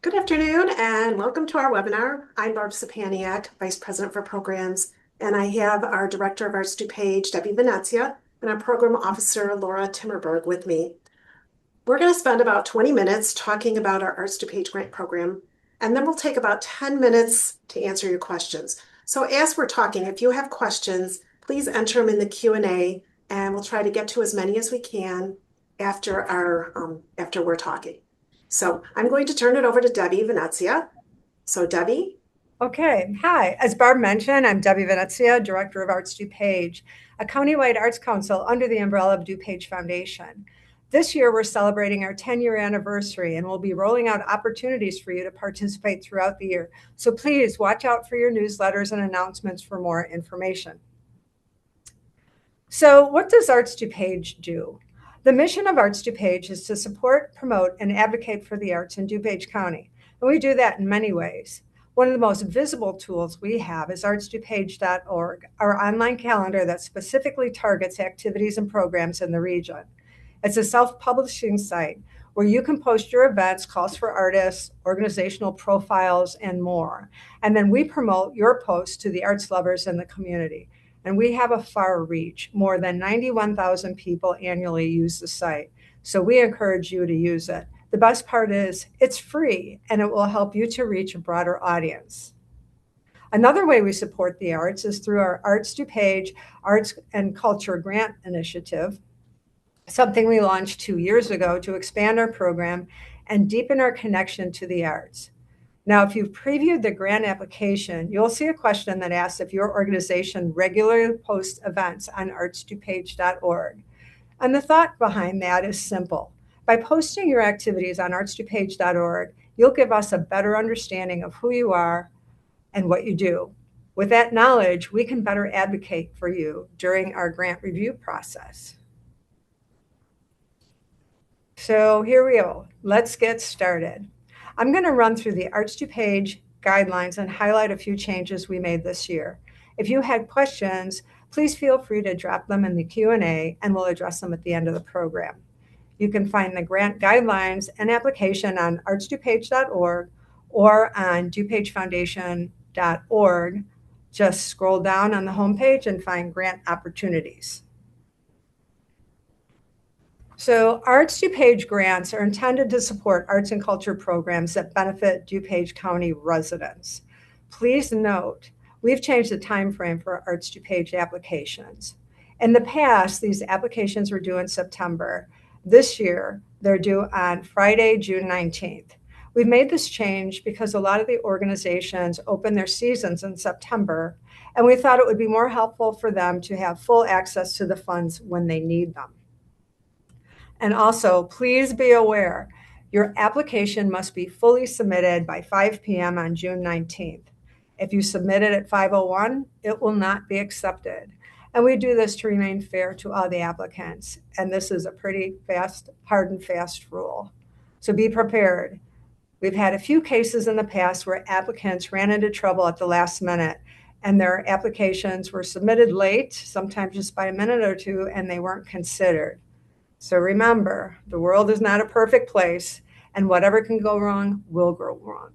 Good afternoon and welcome to our webinar. I'm Barb Sapaniak, Vice President for Programs, and I have our Director of Arts DuPage, Debbie Venezia, and our Program Officer, Laura Timmerberg, with me. We're going to spend about 20 minutes talking about our Arts DuPage grant program, and then we'll take about 10 minutes to answer your questions. So as we're talking, if you have questions, please enter them in the Q&A, and we'll try to get to as many as we can after we're talking. So I'm going to turn it over to Debbie Venezia. So Debbie. Okay, hi. As Barb mentioned, I'm Debbie Venezia, Director of Arts DuPage, a countywide arts council under the umbrella of DuPage Foundation. This year, we're celebrating our 10-year anniversary, and we'll be rolling out opportunities for you to participate throughout the year. So please watch out for your newsletters and announcements for more information. So what does Arts DuPage do? The mission of Arts DuPage is to support, promote, and advocate for the arts in DuPage County. And we do that in many ways. One of the most visible tools we have is artsdupage.org, our online calendar that specifically targets activities and programs in the region. It's a self-publishing site where you can post your events, calls for artists, organizational profiles, and more. And then we promote your posts to the arts lovers in the community. And we have a far reach. More than 91,000 people annually use the site. So we encourage you to use it. The best part is it's free and it will help you to reach a broader audience. Another way we support the arts is through our Arts DuPage Arts and Culture Grant Initiative, something we launched 2 years ago to expand our program and deepen our connection to the arts. Now, if you've previewed the grant application, you'll see a question that asks if your organization regularly posts events on artsdupage.org. And the thought behind that is simple. By posting your activities on artsdupage.org, you'll give us a better understanding of who you are and what you do. With that knowledge, we can better advocate for you during our grant review process. So here we go. Let's get started. I'm going to run through the Arts DuPage guidelines and highlight a few changes we made this year. If you had questions, please feel free to drop them in the Q&A and we'll address them at the end of the program. You can find the grant guidelines and application on artsdupage.org or on dupagefoundation.org. Just scroll down on the homepage and find grant opportunities. So Arts DuPage grants are intended to support arts and culture programs that benefit DuPage County residents. Please note, we've changed the time frame for Arts DuPage applications. In the past, these applications were due in September. This year, they're due on Friday, June 19th. We've made this change because a lot of the organizations open their seasons in September, and we thought it would be more helpful for them to have full access to the funds when they need them. And also, please be aware, your application must be fully submitted by 5 p.m. on June 19th. If you submit it at 5:01, it will not be accepted. And we do this to remain fair to all the applicants. And this is a pretty fast, hard and fast rule. So be prepared. We've had a few cases in the past where applicants ran into trouble at the last minute and their applications were submitted late, sometimes just by a minute or two, and they weren't considered. So remember, the world is not a perfect place, and whatever can go wrong will go wrong.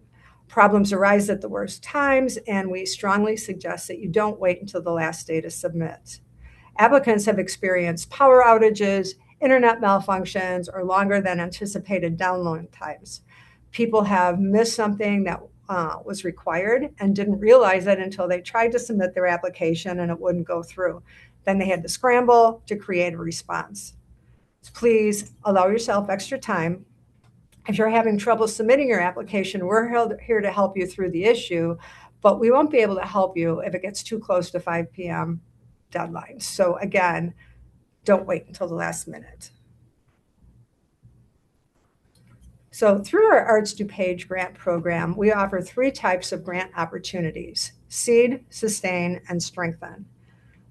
Problems arise at the worst times, and we strongly suggest that you don't wait until the last day to submit. Applicants have experienced power outages, internet malfunctions, or longer than anticipated download times. People have missed something that was required and didn't realize it until they tried to submit their application and it wouldn't go through. Then they had to scramble to create a response. Please allow yourself extra time. If you're having trouble submitting your application, we're here to help you through the issue, but we won't be able to help you if it gets too close to 5 p.m. deadline. So again, don't wait until the last minute. So through our Arts DuPage grant program, we offer 3 types of grant opportunities: seed, sustain, and strengthen.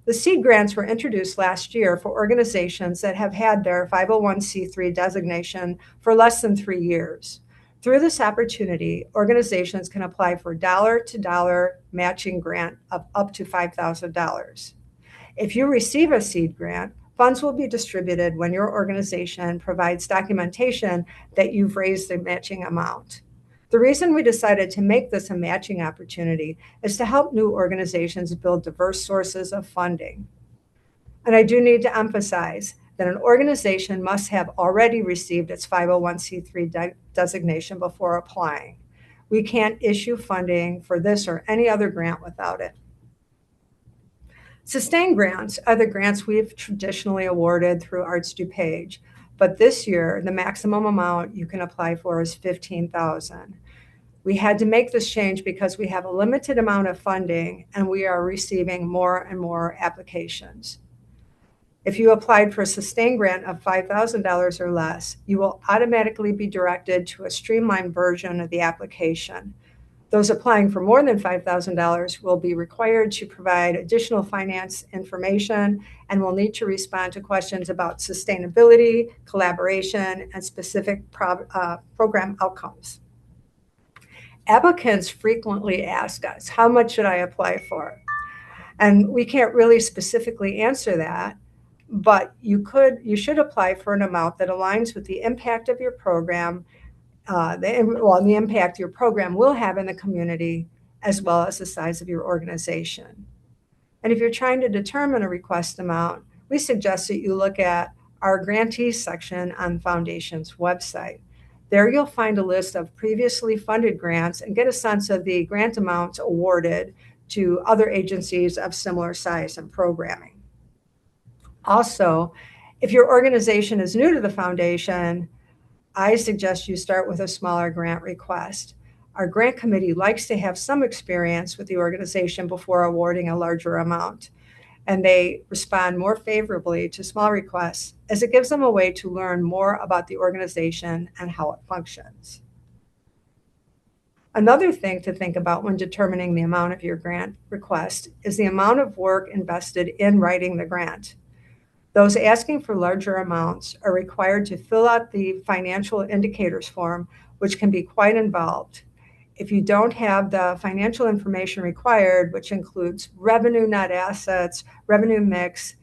The seed grants were introduced last year for organizations that have had their 501c3 designation for less than 3 years. Through this opportunity, organizations can apply for dollar-to-dollar matching grant of up to $5,000. If you receive a seed grant, funds will be distributed when your organization provides documentation that you've raised the matching amount. The reason we decided to make this a matching opportunity is to help new organizations build diverse sources of funding. And I do need to emphasize that an organization must have already received its 501c3 designation before applying. We can't issue funding for this or any other grant without it. Sustained grants are the grants we've traditionally awarded through Arts DuPage, but this year the maximum amount you can apply for is $15,000. We had to make this change because we have a limited amount of funding and we are receiving more and more applications. If you applied for a sustained grant of $5,000 or less, you will automatically be directed to a streamlined version of the application. Those applying for more than $5,000 will be required to provide additional finance information and will need to respond to questions about sustainability, collaboration, and specific program outcomes. Applicants frequently ask us, how much should I apply for? And we can't really specifically answer that, but you should apply for an amount that aligns with the impact of your program, the impact your program will have in the community, as well as the size of your organization. And if you're trying to determine a request amount, we suggest that you look at our grantees section on the Foundation's website. There you'll find a list of previously funded grants and get a sense of the grant amounts awarded to other agencies of similar size and programming. Also, if your organization is new to the Foundation, I suggest you start with a smaller grant request. Our grant committee likes to have some experience with the organization before awarding a larger amount, and they respond more favorably to small requests as it gives them a way to learn more about the organization and how it functions. Another thing to think about when determining the amount of your grant request is the amount of work invested in writing the grant. Those asking for larger amounts are required to fill out the financial indicators form, which can be quite involved. If you don't have the financial information required, which includes revenue net assets, revenue mix,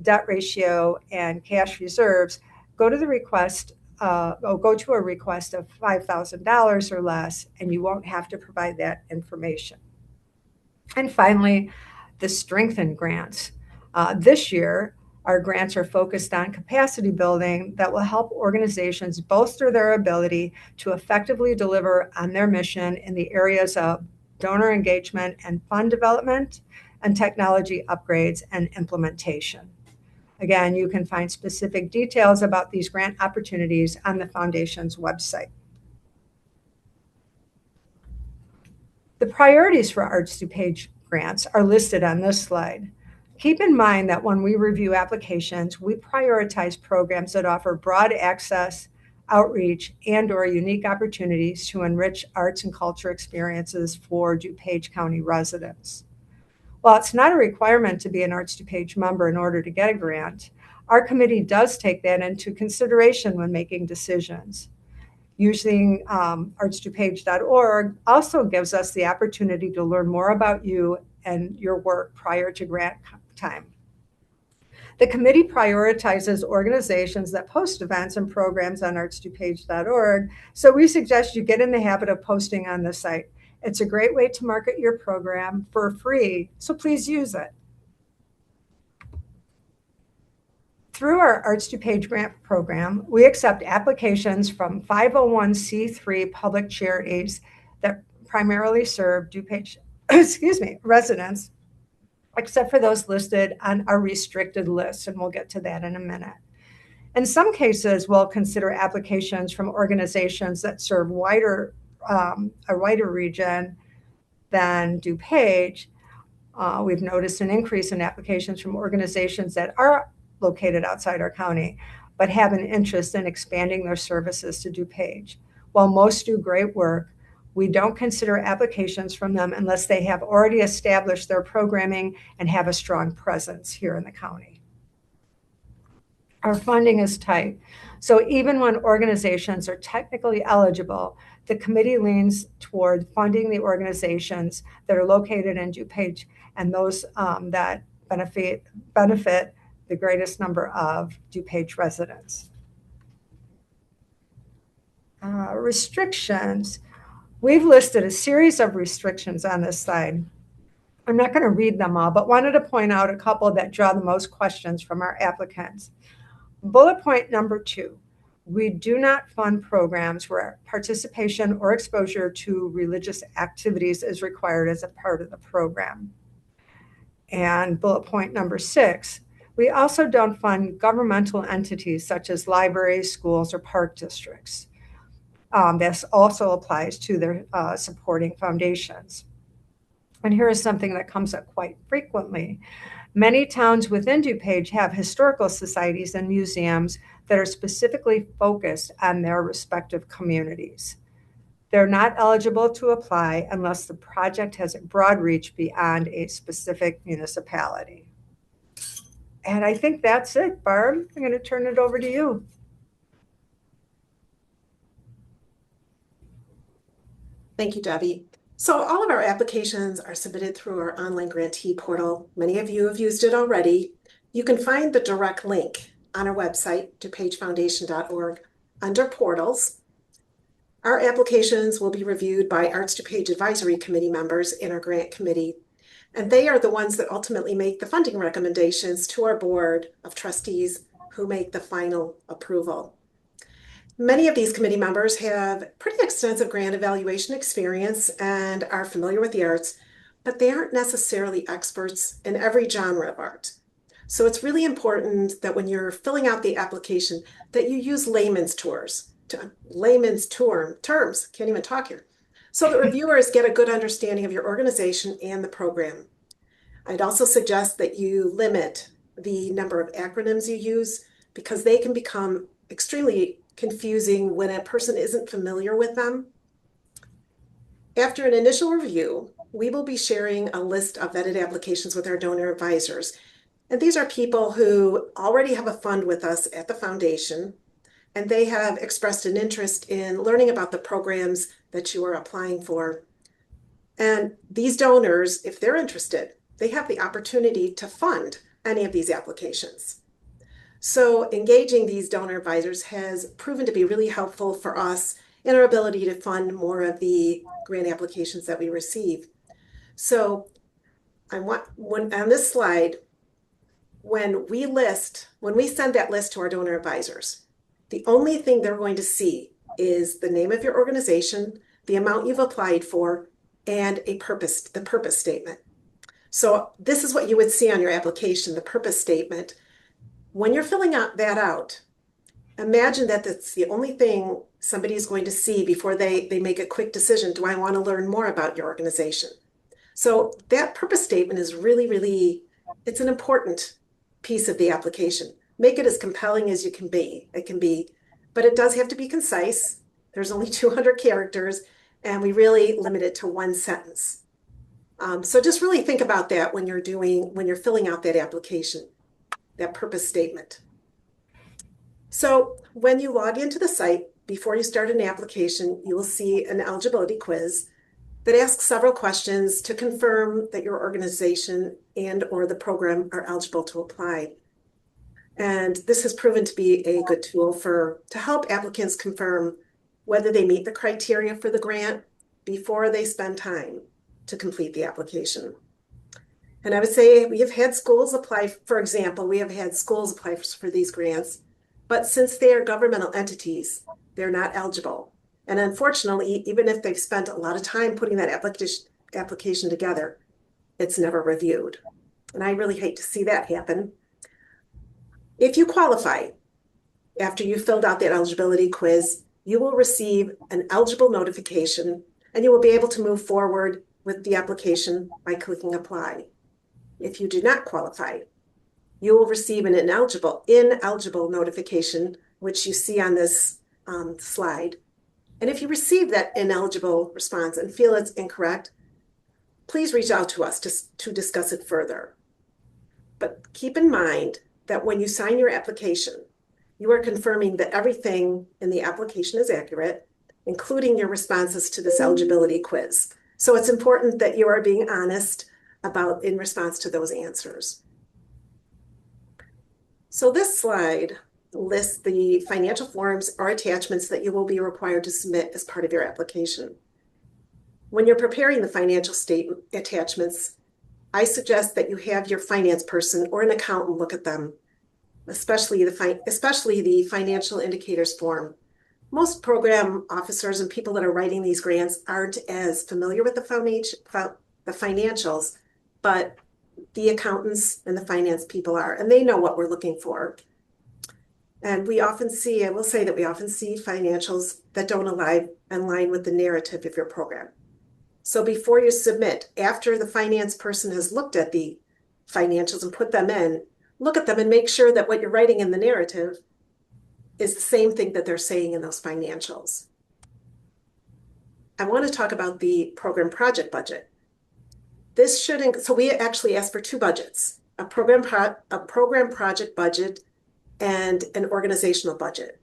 debt ratio, and cash reserves, go to a request of $5,000 or less, and you won't have to provide that information. And finally, the strengthened grants. This year, our grants are focused on capacity building that will help organizations bolster their ability to effectively deliver on their mission in the areas of donor engagement and fund development, and technology upgrades and implementation. Again, you can find specific details about these grant opportunities on the Foundation's website. The priorities for Arts DuPage grants are listed on this slide. Keep in mind that when we review applications, we prioritize programs that offer broad access, outreach, and/or unique opportunities to enrich arts and culture experiences for DuPage County residents. While it's not a requirement to be an Arts DuPage member in order to get a grant, our committee does take that into consideration when making decisions. Using artsdupage.org also gives us the opportunity to learn more about you and your work prior to grant time. The committee prioritizes organizations that post events and programs on artsdupage.org, so we suggest you get in the habit of posting on the site. It's a great way to market your program for free, so please use it. Through our Arts DuPage grant program, we accept applications from 501c3 public charities that primarily serve DuPage residents, except for those listed on our restricted list, and we'll get to that in a minute. In some cases, we'll consider applications from organizations that serve a wider region than DuPage. We've noticed an increase in applications from organizations that are located outside our county, but have an interest in expanding their services to DuPage. While most do great work, we don't consider applications from them unless they have already established their programming and have a strong presence here in the county. Our funding is tight, so even when organizations are technically eligible, the committee leans toward funding the organizations that are located in DuPage and those that benefit the greatest number of DuPage residents. Restrictions. We've listed a series of restrictions on this slide. I'm not going to read them all, but wanted to point out a couple that draw the most questions from our applicants. Bullet point number 2, we do not fund programs where participation or exposure to religious activities is required as a part of the program. And bullet point number 6, we also don't fund governmental entities such as libraries, schools, or park districts. This also applies to their supporting foundations. And here is something that comes up quite frequently. Many towns within DuPage have historical societies and museums that are specifically focused on their respective communities. They're not eligible to apply unless the project has a broad reach beyond a specific municipality. And I think that's it, Barb. I'm going to turn it over to you. Thank you, Debbie. So all of our applications are submitted through our online grantee portal. Many of you have used it already. You can find the direct link on our website, dupagefoundation.org, under portals. Our applications will be reviewed by Arts DuPage Advisory Committee members in our grant committee, and they are the ones that ultimately make the funding recommendations to our board of trustees who make the final approval. Many of these committee members have pretty extensive grant evaluation experience and are familiar with the arts, but they aren't necessarily experts in every genre of art. So it's really important that when you're filling out the application that you use layman's terms, can't even talk here, so that reviewers get a good understanding of your organization and the program. I'd also suggest that you limit the number of acronyms you use because they can become extremely confusing when a person isn't familiar with them. After an initial review, we will be sharing a list of vetted applications with our donor advisors. And these are people who already have a fund with us at the foundation, and they have expressed an interest in learning about the programs that you are applying for. And these donors, if they're interested, they have the opportunity to fund any of these applications. So engaging these donor advisors has proven to be really helpful for us in our ability to fund more of the grant applications that we receive. So on this slide, when we send that list to our donor advisors, the only thing they're going to see is the name of your organization, the amount you've applied for, and the purpose statement. So this is what you would see on your application, the purpose statement. When you're filling that out, imagine that that's the only thing somebody is going to see before they make a quick decision. Do I want to learn more about your organization? So that purpose statement is really, it's an important piece of the application. Make it as compelling as it can be, but it does have to be concise. There's only 200 characters, and we really limit it to one sentence. So just really think about that when you're filling out that application, that purpose statement. So when you log into the site, before you start an application, you will see an eligibility quiz that asks several questions to confirm that your organization and or the program are eligible to apply. And this has proven to be a good tool to help applicants confirm whether they meet the criteria for the grant before they spend time to complete the application. And I would say we have had schools apply, for example, for these grants, but since they are governmental entities, they're not eligible. And unfortunately, even if they've spent a lot of time putting that application together, it's never reviewed. And I really hate to see that happen. If you qualify, after you filled out that eligibility quiz, you will receive an eligible notification and you will be able to move forward with the application by clicking apply. If you do not qualify, you will receive an ineligible notification, which you see on this slide. And if you receive that ineligible response and feel it's incorrect, please reach out to us to discuss it further. But keep in mind that when you sign your application, you are confirming that everything in the application is accurate, including your responses to this eligibility quiz. So it's important that you are being honest in response to those answers. So this slide lists the financial forms or attachments that you will be required to submit as part of your application. When you're preparing the financial statement attachments, I suggest that you have your finance person or an accountant look at them, especially the financial indicators form. Most program officers and people that are writing these grants aren't as familiar with the financials, but the accountants and the finance people are, and they know what we're looking for. And I will say that we often see financials that don't align with the narrative of your program. So before you submit, after the finance person has looked at the financials and put them in, look at them and make sure that what you're writing in the narrative is the same thing that they're saying in those financials. I want to talk about the program project budget. So we actually asked for two budgets, a program project budget and an organizational budget.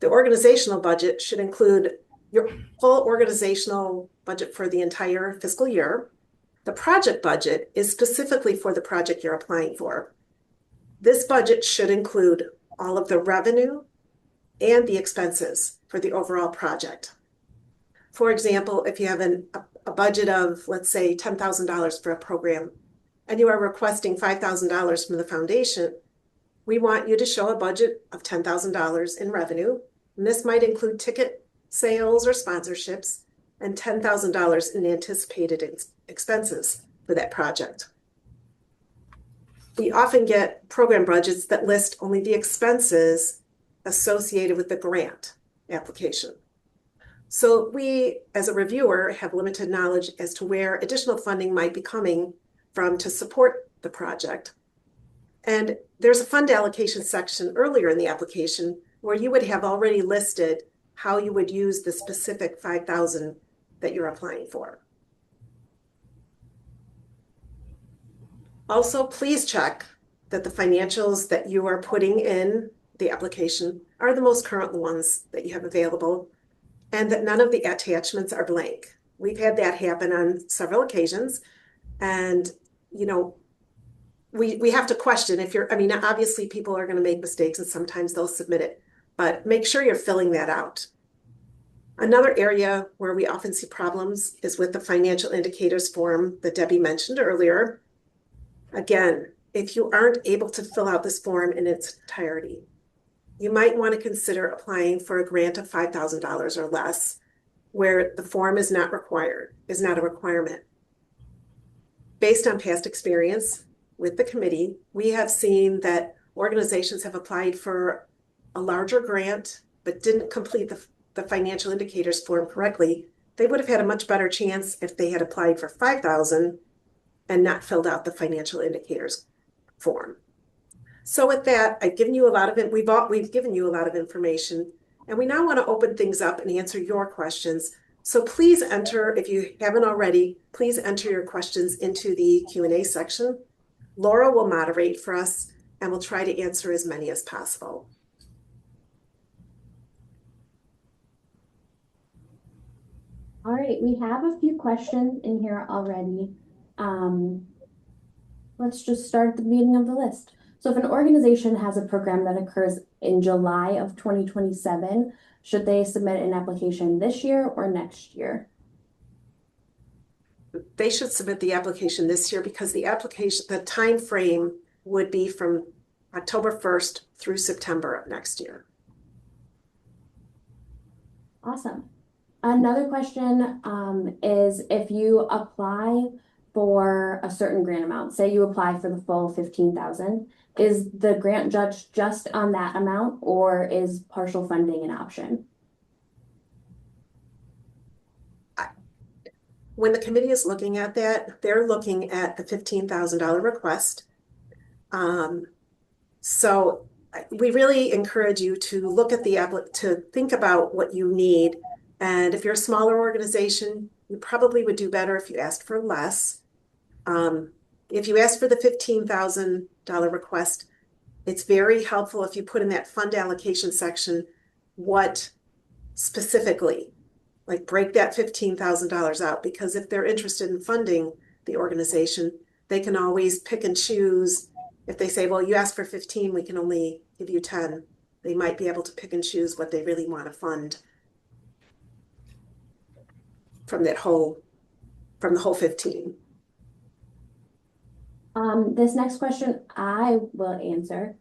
The organizational budget should include your full organizational budget for the entire fiscal year. The project budget is specifically for the project you're applying for. This budget should include all of the revenue and the expenses for the overall project. For example, if you have a budget of, let's say, $10,000 for a program, and you are requesting $5,000 from the foundation, we want you to show a budget of $10,000 in revenue, and this might include ticket sales or sponsorships, and $10,000 in anticipated expenses for that project. We often get program budgets that list only the expenses associated with the grant application. So we, as a reviewer, have limited knowledge as to where additional funding might be coming from to support the project. And there's a fund allocation section earlier in the application where you would have already listed how you would use the specific $5,000 that you're applying for. Also, please check that the financials that you are putting in the application are the most current ones that you have available, and that none of the attachments are blank. We've had that happen on several occasions, and we have to question if obviously people are going to make mistakes and sometimes they'll submit it, but make sure you're filling that out. Another area where we often see problems is with the financial indicators form that Debbie mentioned earlier. Again, if you aren't able to fill out this form in its entirety, you might want to consider applying for a grant of $5,000 or less, where the form is not a requirement. Based on past experience with the committee, we have seen that organizations have applied for a larger grant but didn't complete the financial indicators form correctly. They would have had a much better chance if they had applied for $5,000 and not filled out the financial indicators form. So with that, we've given you a lot of information, and we now want to open things up and answer your questions. So please enter, if you haven't already, please enter your questions into the Q&A section. Laura will moderate for us, and we'll try to answer as many as possible. All right, we have a few questions in here already. Let's just start at the beginning of the list. So if an organization has a program that occurs in July of 2027, should they submit an application this year or next year? They should submit the application this year because the time frame would be from October 1st through September of next year. Awesome. Another question is if you apply for a certain grant amount, say you apply for the full $15,000, is the grant judged just on that amount, or is partial funding an option? When the committee is looking at that, they're looking at the $15,000 request. So we really encourage you to look at to think about what you need. And if you're a smaller organization, you probably would do better if you asked for less. If you ask for the $15,000 request, it's very helpful if you put in that fund allocation section what specifically, like break that $15,000 out, because if they're interested in funding the organization, they can always pick and choose. If they say, well, you asked for 15, we can only give you 10, they might be able to pick and choose what they really want to fund. from the whole 15? This next question I will answer.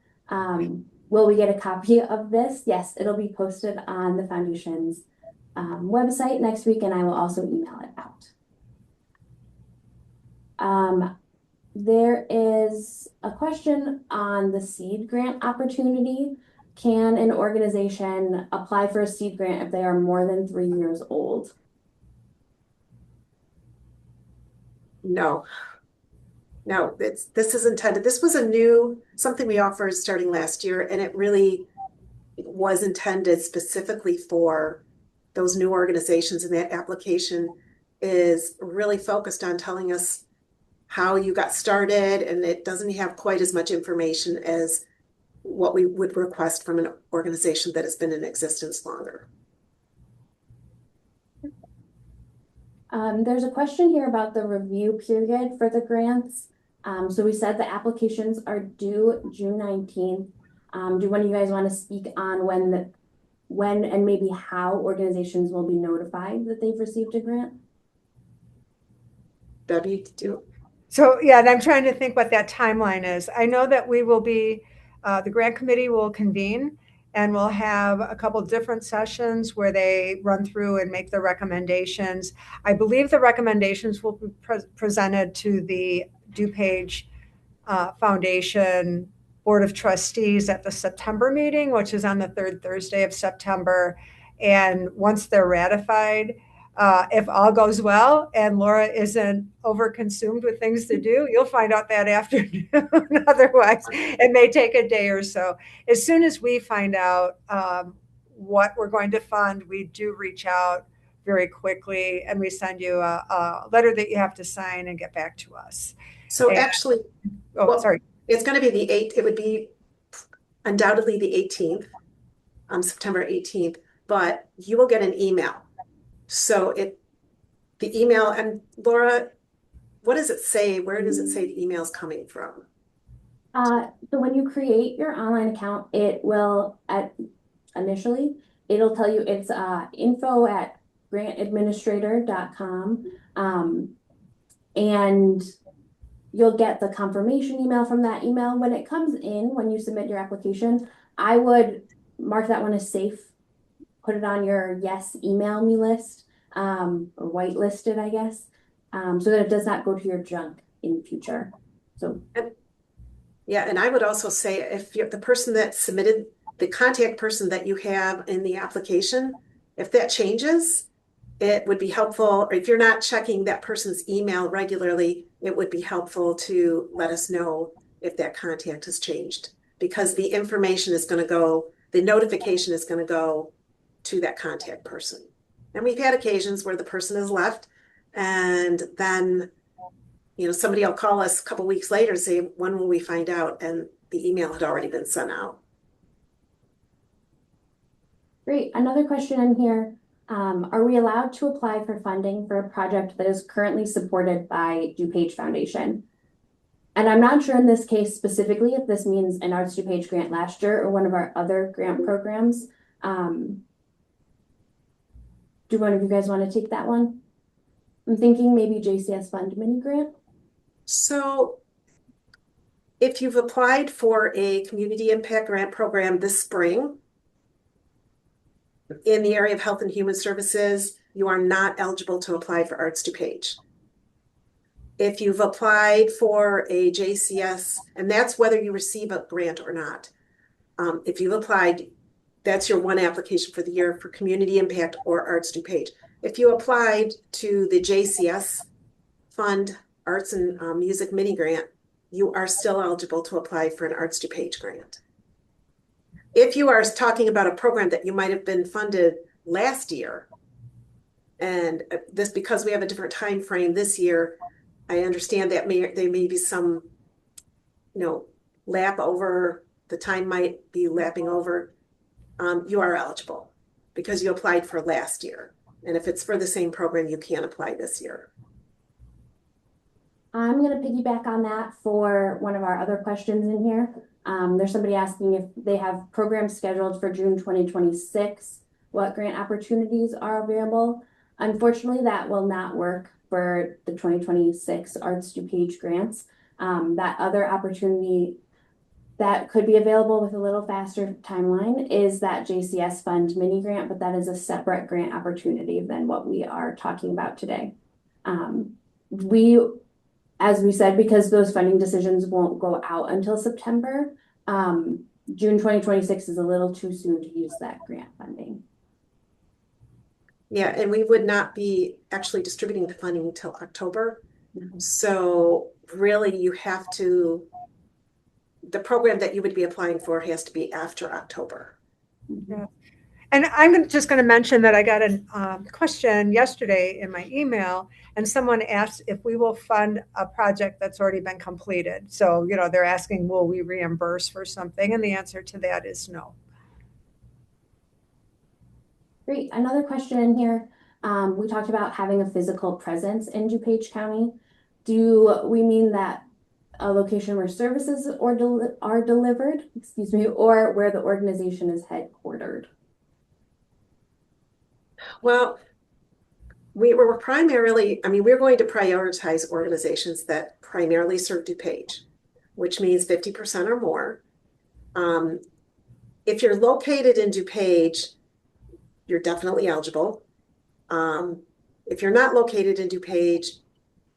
Will we get a copy of this? Yes, it'll be posted on the foundation's website next week, and I will also email it out. There is a question on the seed grant opportunity. Can an organization apply for a seed grant if they are more than 3 years old? No. No, this is intended. This was something we offered starting last year, and it really was intended specifically for those new organizations. And that application is really focused on telling us how you got started, and it doesn't have quite as much information as what we would request from an organization that has been in existence longer. There's a question here about the review period for the grants. So we said the applications are due June 19th. Do one of you guys want to speak on when and maybe how organizations will be notified that they've received a grant? Debbie, do. So yeah, and I'm trying to think what that timeline is. I know that we will be, the grant committee will convene, and we'll have a couple different sessions where they run through and make the recommendations. I believe the recommendations will be presented to the DuPage Foundation Board of Trustees at the September meeting, which is on the third Thursday of September. And once they're ratified, if all goes well and Laura isn't overconsumed with things to do, you'll find out that afternoon. Otherwise, it may take a day or so. As soon as we find out what we're going to fund, we do reach out very quickly, and we send you a letter that you have to sign and get back to us. So actually, sorry. It's going to be it would be undoubtedly the 18th, September 18th, but you will get an email. So the email, and Laura, what does it say? Where does it say the email is coming from? So when you create your online account, it will initially, it'll tell you it's info@grantadministrator.com. And you'll get the confirmation email from that email. When it comes in, when you submit your application, I would mark that one as safe. Put it on your yes, email me list, or whitelisted, I guess, so that it does not go to your junk in future. So, yeah, and I would also say if you're the person that submitted, the contact person that you have in the application, if that changes, it would be helpful, or if you're not checking that person's email regularly, it would be helpful to let us know if that contact has changed, because the information is going to go, the notification is going to go to that contact person. And we've had occasions where the person has left, and then, somebody will call us a couple weeks later and say, when will we find out? And the email had already been sent out. Great. Another question in here. Are we allowed to apply for funding for a project that is currently supported by DuPage Foundation? And I'm not sure in this case specifically if this means an Arts DuPage grant last year or one of our other grant programs. Do one of you guys want to take that one? I'm thinking maybe JCS Fund mini grant. So if you've applied for a community impact grant program this spring in the area of health and human services, you are not eligible to apply for Arts DuPage. If you've applied for a JCS, and that's whether you receive a grant or not. If you've applied, that's your one application for the year for community impact or Arts DuPage. If you applied to the JCS Fund Arts and Music Mini Grant, you are still eligible to apply for an Arts DuPage grant. If you are talking about a program that you might have been funded last year, and this because we have a different time frame this year, I understand that there may be some, lap over, the time might be lapping over. You are eligible because you applied for last year. And if it's for the same program, you can apply this year. I'm going to piggyback on that for one of our other questions in here. There's somebody asking if they have programs scheduled for June 2026, what grant opportunities are available. Unfortunately, that will not work for the 2026 Arts DuPage grants. That other opportunity that could be available with a little faster timeline is that JCS Fund mini grant, but that is a separate grant opportunity than what we are talking about today. We, as we said, because those funding decisions won't go out until September, June 2026 is a little too soon to use that grant funding. Yeah, and we would not be actually distributing the funding until October. So really you have to, the program that you would be applying for has to be after October. Yeah. And I'm just going to mention that I got a question yesterday in my email, and someone asked if we will fund a project that's already been completed. So, you know, they're asking, will we reimburse for something? And the answer to that is no. Great. Another question in here. We talked about having a physical presence in DuPage County. Do we mean that a location where services are delivered, excuse me, or where the organization is headquartered? Well, we were primarily, I mean, we're going to prioritize organizations that primarily serve DuPage, which means 50% or more. If you're located in DuPage, you're definitely eligible. If you're not located in DuPage,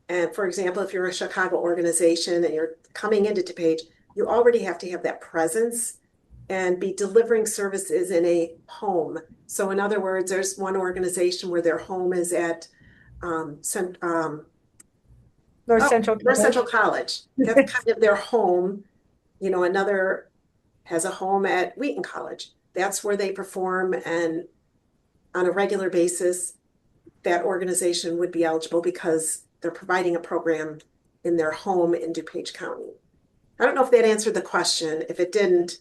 and for example, if you're a Chicago organization and you're coming into DuPage, you already have to have that presence and be delivering services in a home. So in other words, there's one organization where their home is at North Central North Central College. That's kind of their home. You know, another has a home at Wheaton College. That's where they perform, and on a regular basis, that organization would be eligible because they're providing a program in their home in DuPage County. I don't know if that answered the question. If it didn't,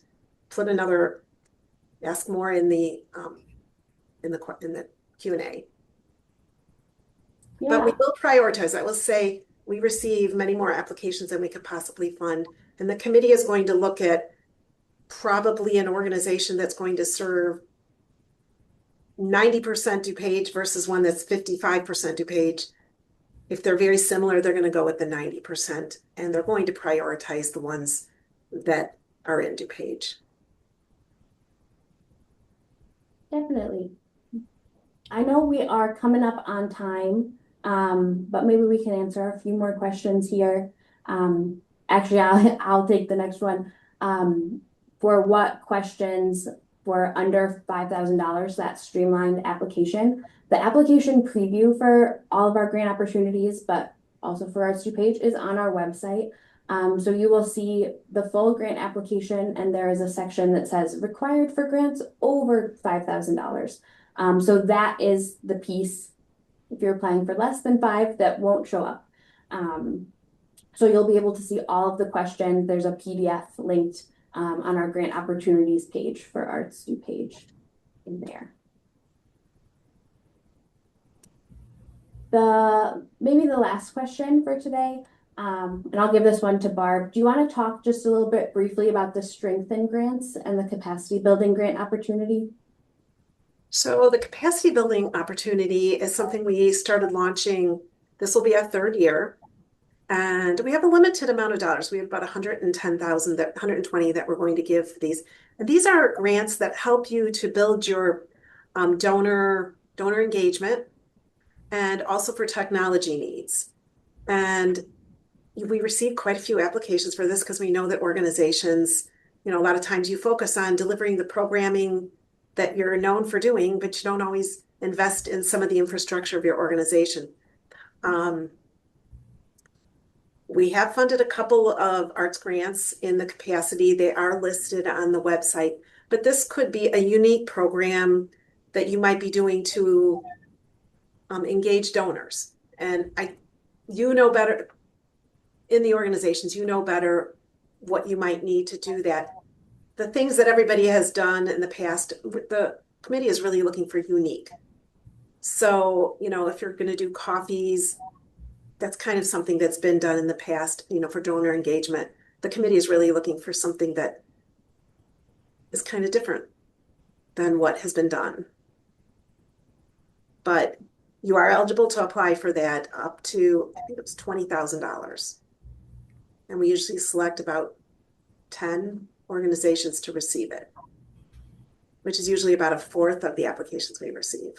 ask more in the Q&A. Yeah. But we will prioritize. I will say we receive many more applications than we could possibly fund. And the committee is going to look at probably an organization that's going to serve 90% DuPage versus one that's 55% DuPage. If they're very similar, they're going to go with the 90%, and they're going to prioritize the ones that are in DuPage. Definitely. I know we are coming up on time, but maybe we can answer a few more questions here. Actually, I'll take the next one. For what questions for under $5,000, that streamlined application? The application preview for all of our grant opportunities, but also for Arts DuPage, is on our website. So you will see the full grant application, and there is a section that says required for grants over $5,000. So that is the piece, if you're applying for less than 5, that won't show up. So you'll be able to see all of the questions. There's a PDF linked on our grant opportunities page for Arts DuPage in there. Maybe the last question for today, and I'll give this one to Barb. Do you want to talk just a little bit briefly about the Strengthen grants and the capacity building grant opportunity? So the capacity building opportunity is something we started launching. This will be our 3rd year. And we have a limited amount of dollars. We have about 110,000, 120 that we're going to give for these. And these are grants that help you to build your donor engagement, and also for technology needs. And we received quite a few applications for this because we know that organizations, you know, a lot of times you focus on delivering the programming that you're known for doing, but you don't always invest in some of the infrastructure of your organization. We have funded a couple of arts grants in the capacity. They are listed on the website, but this could be a unique program that you might be doing to engage donors. And you know better in the organizations, you know better what you might need to do that. The things that everybody has done in the past, the committee is really looking for unique. So, you know, if you're going to do coffees, that's kind of something that's been done in the past, you know, for donor engagement. The committee is really looking for something that is kind of different than what has been done. But You are eligible to apply for that up to, I think it was $20,000. And we usually select about 10 organizations to receive it, which is usually about a fourth of the applications we receive.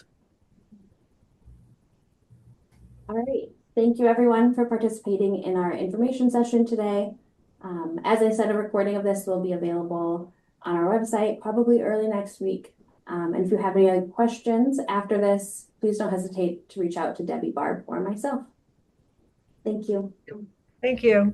All right. Thank you everyone for participating in our information session today. As I said, a recording of this will be available on our website probably early next week. And if you have any other questions after this, please don't hesitate to reach out to Debbie, Barb, or myself. Thank you. Thank you.